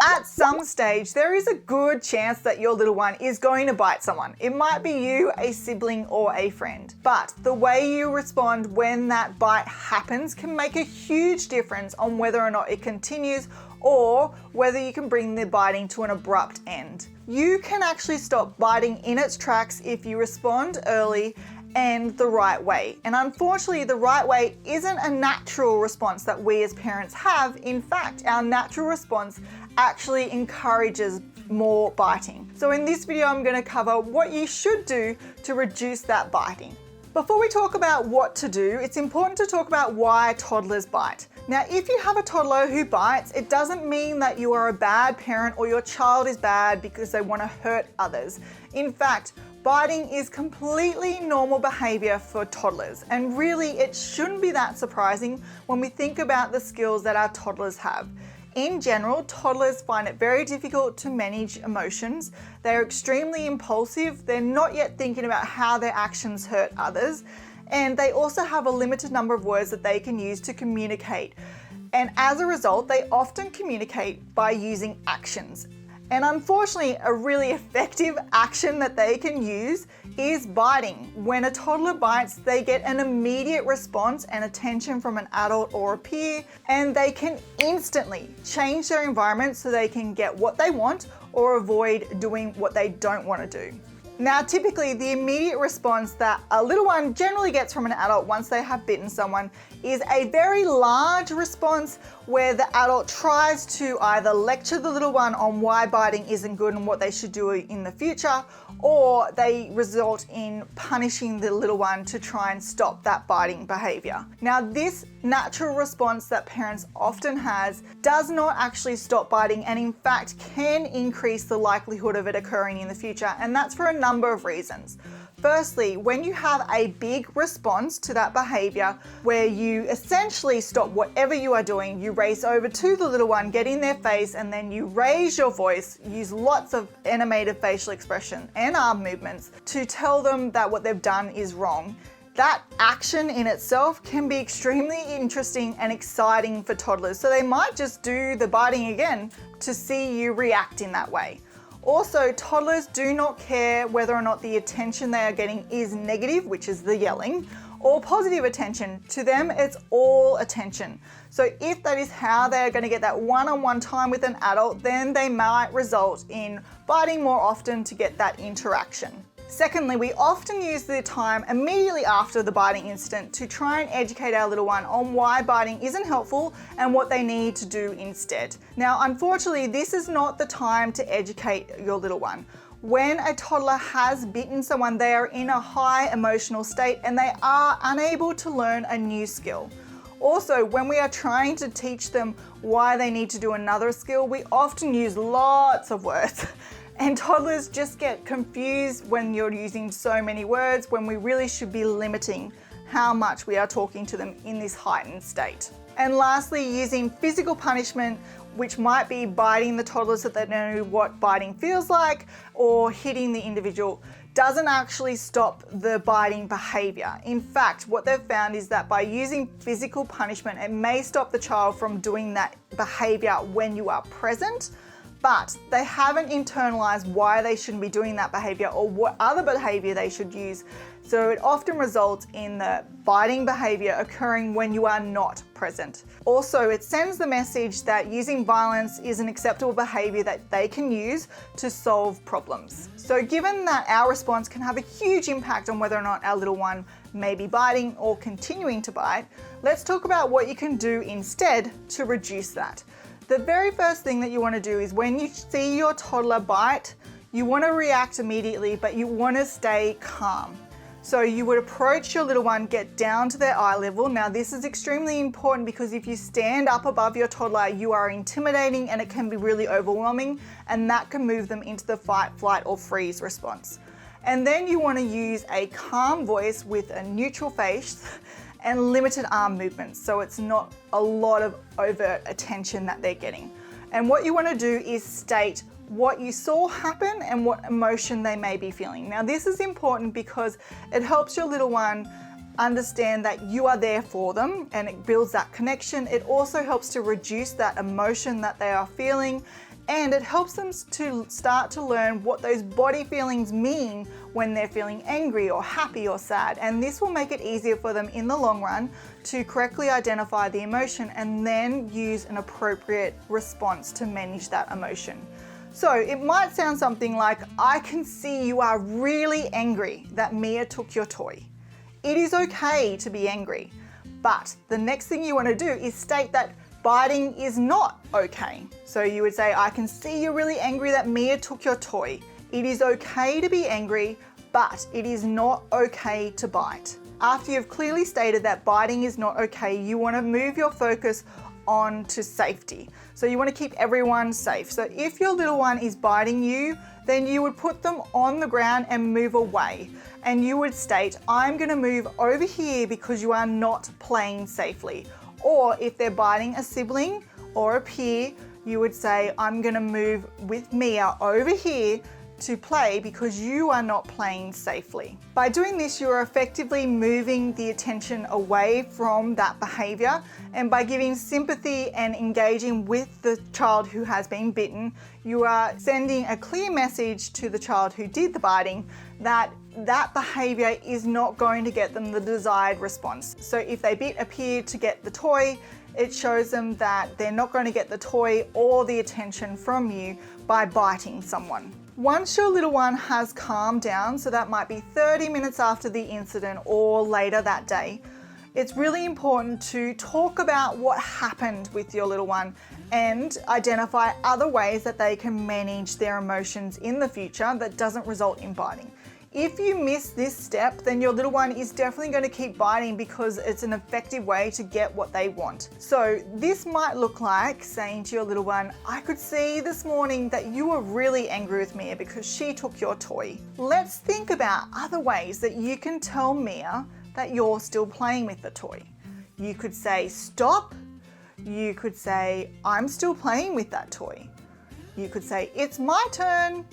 at some stage, there is a good chance that your little one is going to bite someone. It might be you, a sibling, or a friend. But the way you respond when that bite happens can make a huge difference on whether or not it continues or whether you can bring the biting to an abrupt end. You can actually stop biting in its tracks if you respond early and the right way. And unfortunately, the right way isn't a natural response that we as parents have. In fact, our natural response actually encourages more biting. So in this video, I'm going to cover what you should do to reduce that biting. Before we talk about what to do, it's important to talk about why toddlers bite. Now, if you have a toddler who bites, it doesn't mean that you are a bad parent or your child is bad because they want to hurt others. In fact, biting is completely normal behavior for toddlers, and really it shouldn't be that surprising when we think about the skills that our toddlers have. In general, toddlers find it very difficult to manage emotions. They're extremely impulsive. They're not yet thinking about how their actions hurt others. And they also have a limited number of words that they can use to communicate. And as a result, they often communicate by using actions. And unfortunately, a really effective action that they can use is biting. When a toddler bites, they get an immediate response and attention from an adult or a peer, and they can instantly change their environment so they can get what they want or avoid doing what they don't want to do. Now, typically, the immediate response that a little one generally gets from an adult once they have bitten someone is a very large response where the adult tries to either lecture the little one on why biting isn't good and what they should do in the future, or they result in punishing the little one to try and stop that biting behavior. Now, this natural response that parents often has does not actually stop biting, and in fact can increase the likelihood of it occurring in the future, and that's for a number of reasons. Firstly, when you have a big response to that behavior where you essentially stop whatever you are doing, you race over to the little one, get in their face, and then you raise your voice, use lots of animated facial expression and arm movements to tell them that what they've done is wrong. That action in itself can be extremely interesting and exciting for toddlers, so they might just do the biting again to see you react in that way. Also, toddlers do not care whether or not the attention they are getting is negative, which is the yelling, or positive attention. To them, it's all attention. So if that is how they're going to get that one-on-one time with an adult, then they might result in biting more often to get that interaction. Secondly, we often use the time immediately after the biting incident to try and educate our little one on why biting isn't helpful and what they need to do instead. Now, unfortunately, this is not the time to educate your little one. When a toddler has bitten someone, they are in a high emotional state and they are unable to learn a new skill. Also, when we are trying to teach them why they need to do another skill, we often use lots of words. And toddlers just get confused when you're using so many words, when we really should be limiting how much we are talking to them in this heightened state. And lastly, using physical punishment, which might be biting the toddler so that they know what biting feels like, or hitting the individual, doesn't actually stop the biting behavior. In fact, what they've found is that by using physical punishment, it may stop the child from doing that behavior when you are present, but they haven't internalized why they shouldn't be doing that behavior or what other behavior they should use. So it often results in the biting behavior occurring when you are not present. Also, it sends the message that using violence is an acceptable behavior that they can use to solve problems. So given that our response can have a huge impact on whether or not our little one may be biting or continuing to bite, let's talk about what you can do instead to reduce that. The very first thing that you want to do is when you see your toddler bite, you want to react immediately, but you want to stay calm. So you would approach your little one, get down to their eye level. Now this is extremely important because if you stand up above your toddler, you are intimidating and it can be really overwhelming, and that can move them into the fight, flight, or freeze response. And then you want to use a calm voice with a neutral face and limited arm movements, so it's not a lot of overt attention that they're getting. And what you want to do is state what you saw happen and what emotion they may be feeling. Now this is important because it helps your little one understand that you are there for them and it builds that connection. It also helps to reduce that emotion that they are feeling, And it helps them to start to learn what those body feelings mean when they're feeling angry or happy or sad. And this will make it easier for them in the long run to correctly identify the emotion and then use an appropriate response to manage that emotion. So it might sound something like, I can see you are really angry that Mia took your toy. It is okay to be angry, but the next thing you want to do is state that biting is not okay. So you would say, I can see you're really angry that Mia took your toy. It is okay to be angry, but it is not okay to bite. After you've clearly stated that biting is not okay, you want to move your focus on to safety. So you want to keep everyone safe. So if your little one is biting you, then you would put them on the ground and move away. And you would state, I'm going to move over here because you are not playing safely. Or if they're biting a sibling or a peer, you would say, I'm going to move with Mia over here to play because you are not playing safely. By doing this, you are effectively moving the attention away from that behavior, and by giving sympathy and engaging with the child who has been bitten, you are sending a clear message to the child who did the biting that that behavior is not going to get them the desired response. So if they bit a peer to get the toy, it shows them that they're not going to get the toy or the attention from you by biting someone. Once your little one has calmed down, so that might be 30 minutes after the incident or later that day, it's really important to talk about what happened with your little one and identify other ways that they can manage their emotions in the future that doesn't result in biting. If you miss this step, then your little one is definitely going to keep biting because it's an effective way to get what they want. So this might look like saying to your little one, I could see this morning that you were really angry with Mia because she took your toy. Let's think about other ways that you can tell Mia that you're still playing with the toy. You could say, stop. You could say, I'm still playing with that toy. You could say, it's my turn.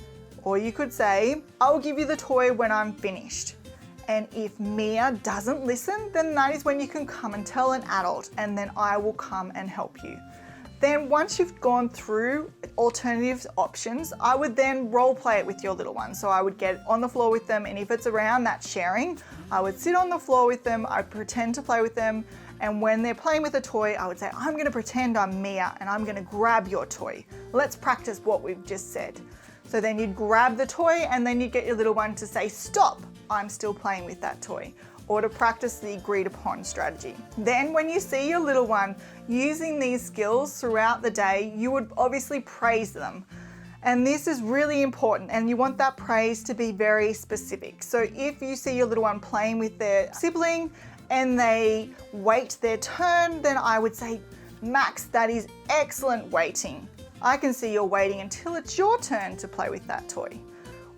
Or you could say, I'll give you the toy when I'm finished. And if Mia doesn't listen, then that is when you can come and tell an adult, and then I will come and help you. Then once you've gone through alternative options, I would then role play it with your little one. So I would get on the floor with them, and if it's around that sharing, I would sit on the floor with them, I'd pretend to play with them, and when they're playing with a toy, I would say, I'm going to pretend I'm Mia and I'm going to grab your toy. Let's practice what we've just said. So then you'd grab the toy and then you'd get your little one to say, stop, I'm still playing with that toy, or to practice the agreed upon strategy. Then when you see your little one using these skills throughout the day, you would obviously praise them. And this is really important, and you want that praise to be very specific. So if you see your little one playing with their sibling and they wait their turn, then I would say, Max, that is excellent waiting. I can see you're waiting until it's your turn to play with that toy.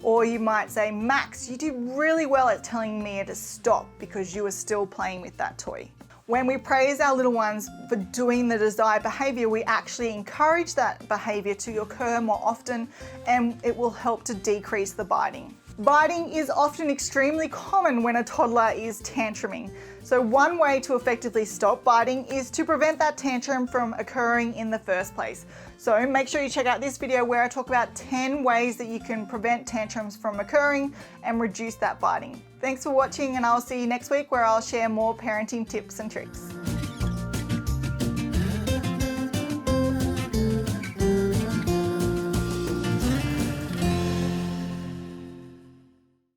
Or you might say, Max, you did really well at telling Mia to stop because you were still playing with that toy. When we praise our little ones for doing the desired behavior, we actually encourage that behavior to occur more often, and it will help to decrease the biting. Biting is often extremely common when a toddler is tantruming. So one way to effectively stop biting is to prevent that tantrum from occurring in the first place. So make sure you check out this video where I talk about 10 ways that you can prevent tantrums from occurring and reduce that biting. Thanks for watching, and I'll see you next week where I'll share more parenting tips and tricks.